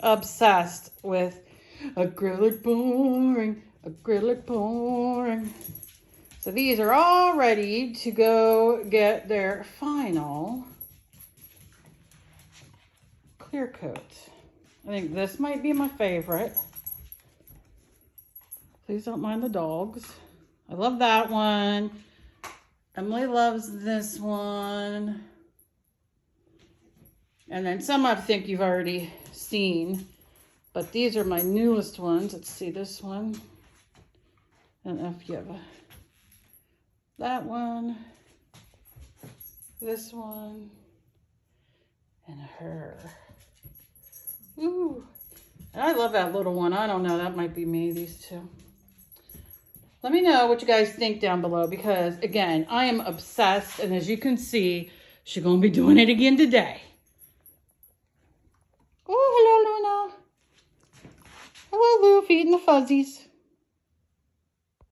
obsessed with acrylic boring, acrylic boring. So these are all ready to go get their final clear coat. I think this might be my favorite. Please don't mind the dogs. I love that one. Emily loves this one. And then some I think you've already seen, but these are my newest ones. Let's see this one. I don't know if you have that one, this one, and her. Ooh, and I love that little one. I don't know, that might be me, these two. Let me know what you guys think down below because, again, I am obsessed. And as you can see, she's going to be doing it again today. Oh, hello, Luna. Hello, Lou, feeding the fuzzies.